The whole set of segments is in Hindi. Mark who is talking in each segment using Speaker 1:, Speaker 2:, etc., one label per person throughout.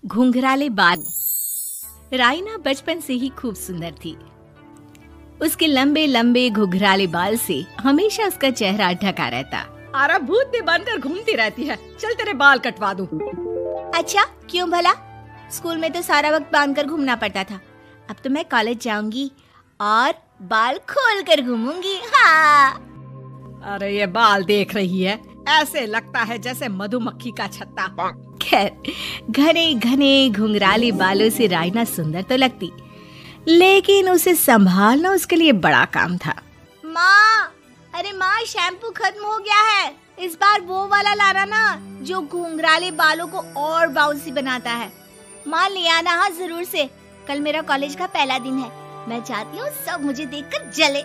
Speaker 1: घुंघराले बाल। राइना बचपन से ही खूब सुंदर थी। उसके लंबे लंबे घुंघराले बाल से हमेशा उसका चेहरा ढका रहता।
Speaker 2: अरे भूत बनकर घूमती रहती है, चल तेरे बाल कटवा दूं।
Speaker 1: अच्छा, क्यों भला? स्कूल में तो सारा वक्त बांधकर घूमना पड़ता था। अब तो मैं कॉलेज जाऊंगी और बाल खोलकर घूमूंगी। हाँ।
Speaker 2: अरे ये बाल देख रही है, ऐसे लगता है जैसे मधुमक्खी का छत्ता।
Speaker 1: खैर, घने घने घुंघराले बालों से राइना सुंदर तो लगती, लेकिन उसे संभालना उसके लिए बड़ा काम था। माँ, अरे माँ, शैम्पू खत्म हो गया है। इस बार वो वाला लाना ना, जो घुंघराले बालों को और बाउंसी बनाता है। माँ ले आना, हाँ जरूर से। कल मेरा कॉलेज का पहला दिन है, मैं चाहती हूँ सब मुझे देखकर जले।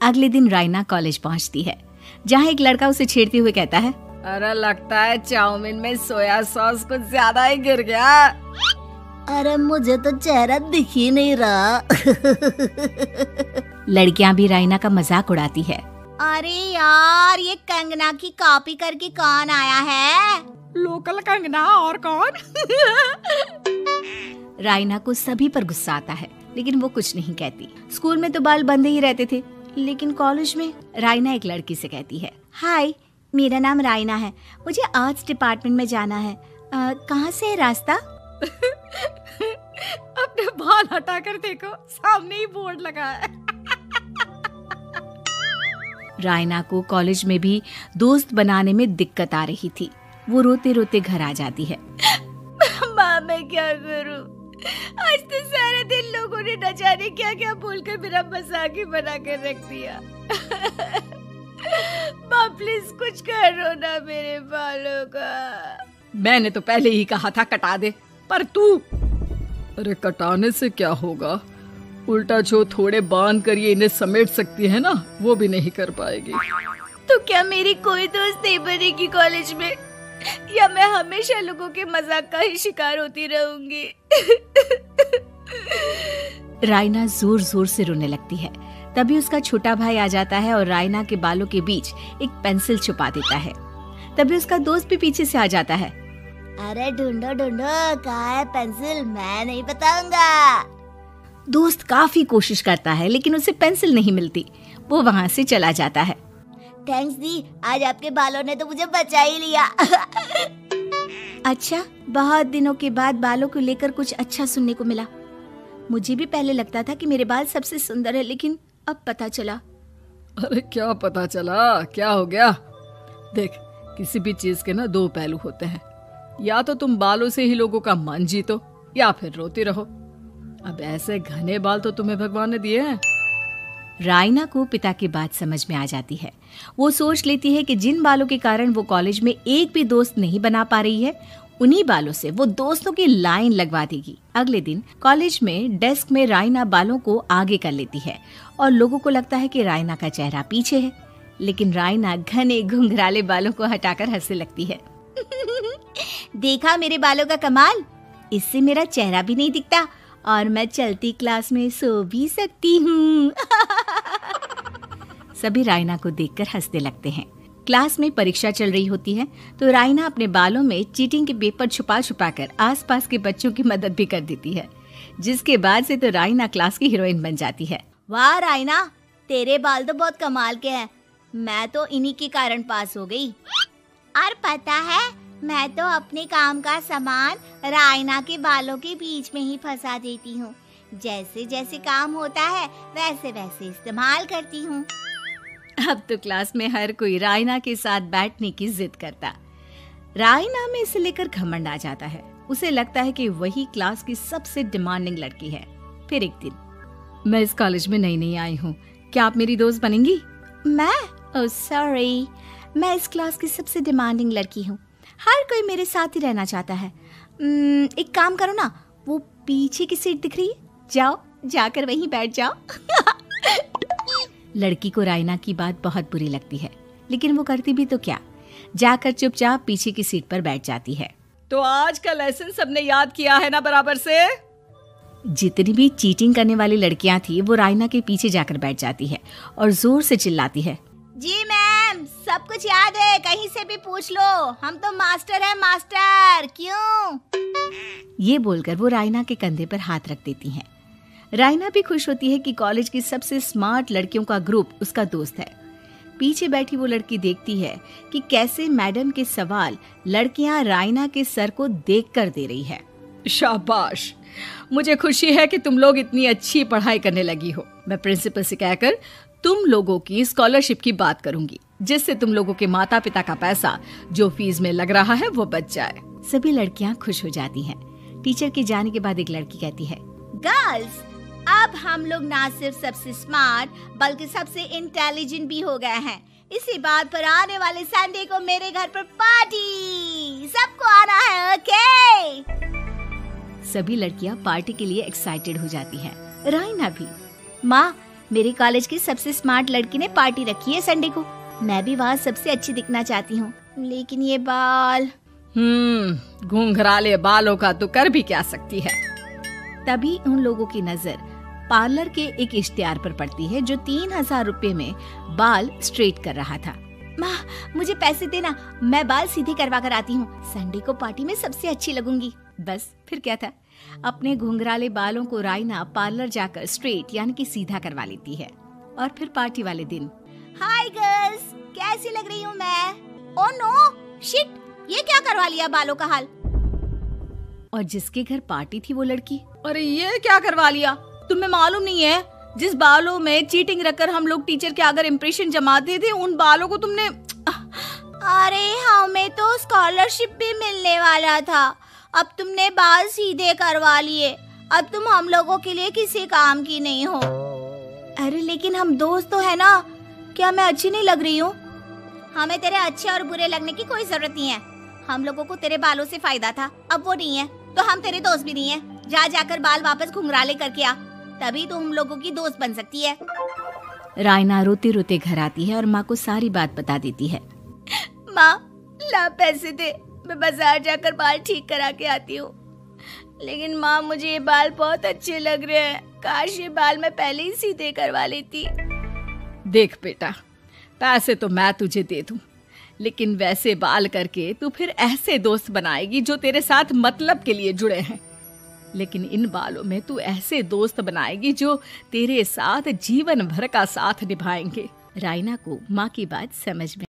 Speaker 1: अगले दिन राइना कॉलेज पहुँचती है, जहाँ एक लड़का उसे छेड़ते हुए कहता है,
Speaker 2: अरे लगता है चाउमीन में सोया सॉस कुछ ज्यादा ही गिर गया।
Speaker 1: अरे मुझे तो चेहरा दिख ही नहीं रहा। लड़कियां भी राइना का मजाक उड़ाती है। अरे यार, ये कंगना की कॉपी करके कौन आया है?
Speaker 2: लोकल कंगना, और कौन?
Speaker 1: राइना को सभी पर गुस्सा आता है, लेकिन वो कुछ नहीं कहती। स्कूल में तो बाल बंधे ही रहते थे, लेकिन कॉलेज में राइना एक लड़की से कहती है, हाय, मेरा नाम राइना है, मुझे आर्ट्स डिपार्टमेंट में जाना है। कहाँ से है रास्ता?
Speaker 2: अपने बाल हटा कर देखो, सामने ही बोर्ड लगा है।
Speaker 1: राइना को कॉलेज में भी दोस्त बनाने में दिक्कत आ रही थी। वो रोते रोते घर आ जाती है। माँ, मैं क्या करूं? आज तो सारा दिन लोगों ने न जाने क्या क्या बोलकर मेरा मजाक ही बना कर रख दिया। माँ प्लीज कुछ करो ना मेरे बालों का।
Speaker 2: मैंने तो पहले ही कहा था कटा दे, पर तू। अरे कटाने से क्या होगा, उल्टा जो थोड़े बांध कर ये इन्हें समेट सकती है ना, वो भी नहीं कर पाएगी।
Speaker 1: तो क्या मेरी कोई दोस्त नहीं बनेगी कॉलेज में, या मैं हमेशा लोगों के मजाक का ही शिकार होती रहूंगी? राइना जोर जोर से रोने लगती है। तभी उसका छोटा भाई आ जाता है और राइना के बालों के बीच एक पेंसिल छुपा देता है। तभी उसका दोस्त भी पीछे से आ जाता है। अरे ढूंढो ढूंढो, कहाँ है पेंसिल, मैं नहीं बताऊंगा। दोस्त काफी कोशिश करता है, लेकिन उसे पेंसिल नहीं मिलती। वो वहाँ से चला जाता है। थैंक्स दी, आज आपके बालों ने तो मुझे बचा ही लिया। अच्छा, बहुत दिनों के बाद बालों को लेकर कुछ अच्छा सुनने को मिला। मुझे भी पहले लगता था कि मेरे बाल सबसे सुंदर है, लेकिन अब पता चला।
Speaker 2: अरे क्या पता चला, क्या हो गया? देख, किसी भी चीज के ना दो पहलू होते हैं। या तो तुम बालों से ही लोगों का मन जीतो, या फिर रोती रहो। अब ऐसे घने बाल तो तुम्हें भगवान ने दिए हैं।
Speaker 1: राइना को पिता की बात समझ में आ जाती है। वो सोच लेती है कि जिन बालों के कारण वो कॉलेज में एक भी दोस्त नहीं बना पा रही है, उन्हीं बालों से वो दोस्तों की लाइन लगवा देगी। अगले दिन कॉलेज में डेस्क में राइना बालों को आगे कर लेती है और लोगों को लगता है कि राइना का चेहरा पीछे है, लेकिन राइना घने घुंघराले बालों को हटाकर हंसने लगती है। देखा मेरे बालों का कमाल, इससे मेरा चेहरा भी नहीं दिखता और मैं चलती क्लास में सो भी सकती हूँ। सभी राइना को देखकर हंसने लगते हैं। क्लास में परीक्षा चल रही होती है, तो राइना अपने बालों में चीटिंग के पेपर छुपा छुपा कर आसपास के बच्चों की मदद भी कर देती है, जिसके बाद से तो राइना क्लास की हीरोइन बन जाती है। वाह राइना, तेरे बाल तो बहुत कमाल के हैं। मैं तो इन्हीं के कारण पास हो गई। और पता है, मैं तो अपने काम का सामान राइना के बालों के बीच में ही फंसा देती हूँ। जैसे जैसे काम होता है वैसे वैसे इस्तेमाल करती हूँ। अब तो क्लास में हर कोई राइना के साथ बैठने की जिद करता। राइना में इसे लेकर घमंड आ जाता है। उसे लगता है कि वही क्लास की सबसे डिमांडिंग लड़की है। फिर एक दिन,
Speaker 2: मैं इस कॉलेज में नई नई आई हूँ, क्या आप मेरी दोस्त बनेंगी?
Speaker 1: मैं? ओह सॉरी, मैं इस क्लास की सबसे डिमांडिंग लड़की हूँ। हर कोई मेरे साथ ही रहना चाहता है। एक काम करो ना, वो पीछे की सीट दिख रही है, जाओ जाकर वहीं बैठ जाओ। लड़की को राइना की बात बहुत बुरी लगती है, लेकिन वो करती भी तो क्या, जाकर चुपचाप पीछे की सीट पर बैठ जाती है।
Speaker 2: तो आज का लेसन सबने याद किया है ना बराबर से?
Speaker 1: जितनी भी चीटिंग करने वाली लड़कियां थी, वो राइना के पीछे जाकर बैठ जाती है और जोर से चिल्लाती है, जी मैम, सब कुछ याद है, कहीं से भी पूछ लो, हम तो मास्टर हैं मास्टर। क्यों? ये बोलकर वो रायना के कंधे पर हाथ रख देती हैं। रायना भी खुश होती है कि कॉलेज की सबसे स्मार्ट लड़कियों का ग्रुप उसका दोस्त है। पीछे बैठी वो लड़की देखती है कि कैसे मैडम के सवाल लड़कियां रायना के सर को देखकर दे रही है।
Speaker 2: शाबाश, मुझे खुशी है कि तुम लोग इतनी अच्छी पढ़ाई करने लगी हो। मैं प्रिंसिपल से कहकर तुम लोगों की स्कॉलरशिप की बात करूंगी, जिससे तुम लोगों के माता पिता का पैसा जो फीस में लग रहा है वो बच जाए।
Speaker 1: सभी लड़कियां खुश हो जाती हैं। टीचर के जाने के बाद एक लड़की कहती है, गर्ल्स, अब हम लोग ना सिर्फ सबसे स्मार्ट बल्कि सबसे इंटेलिजेंट भी हो गए हैं। इसी बात पर आने वाले संडे को मेरे घर पर पार्टी, सबको आना है, ओके? सभी लड़कियां पार्टी के लिए एक्साइटेड हो जाती हैं। रायना भी। माँ, मेरे कॉलेज की सबसे स्मार्ट लड़की ने पार्टी रखी है संडे को। मैं भी वहाँ सबसे अच्छी दिखना चाहती हूँ, लेकिन ये बाल।
Speaker 2: घुंघराले बालों का तो कर भी क्या सकती है।
Speaker 1: तभी उन लोगों की नजर पार्लर के एक इश्तिहार पर पड़ती है जो 3000 रुपए में बाल स्ट्रेट कर रहा था। माँ, मुझे पैसे देना, मैं बाल सीधे करवा कर आती हूँ। संडे को पार्टी में सबसे अच्छी लगूंगी। बस फिर क्या था, अपने घुंघराले बालों को रायना पार्लर जाकर स्ट्रेट यानी कि सीधा करवा लेती है। और फिर पार्टी वाले दिन, हाय गर्ल्स, कैसी लग रही हूँ मैं? ओह नो, शिट, ये क्या करवा लिया बालों का हाल? और जिसके घर पार्टी थी वो लड़की,
Speaker 2: अरे ये क्या करवा लिया? तुम्हें मालूम नहीं है, जिस बालों में चीटिंग रखकर हम लोग टीचर के अगर इम्प्रेशन जमाते थे, उन बालों को तुमने।
Speaker 1: अरे हमें तो स्कॉलरशिप भी मिलने वाला था, अब तुमने बाल सीधे करवा लिए। अब तुम हम लोगों के लिए किसी काम की नहीं हो। अरे लेकिन हम दोस्त तो है ना, क्या मैं अच्छी नहीं लग रही हूँ? हमें तेरे अच्छे और बुरे लगने की कोई जरूरत नहीं है। हम लोगों को तेरे बालों से फायदा था, अब वो नहीं है तो हम तेरे दोस्त भी नहीं है। जा जाकर बाल वापस घुंघराले करके आ, तभी तो हम लोगों की दोस्त बन सकती है। रायना रोते रोते घर आती है और माँ को सारी बात बता देती है। माँ, ला पैसे दे, मैं बाजार जाकर बाल ठीक करा के आती हूँ। लेकिन माँ, मुझे ये बाल बहुत अच्छे लग रहे हैं, काश ये बाल मैं पहले ही सीधे करवा लेती।
Speaker 2: देख बेटा, पैसे तो मैं तुझे दे दूं, लेकिन वैसे बाल करके तू फिर ऐसे दोस्त बनाएगी जो तेरे साथ मतलब के लिए जुड़े हैं। लेकिन इन बालों में तू ऐसे दोस्त बनाएगी जो तेरे साथ जीवन भर का साथ निभाएंगे। रायना को माँ की बात समझ में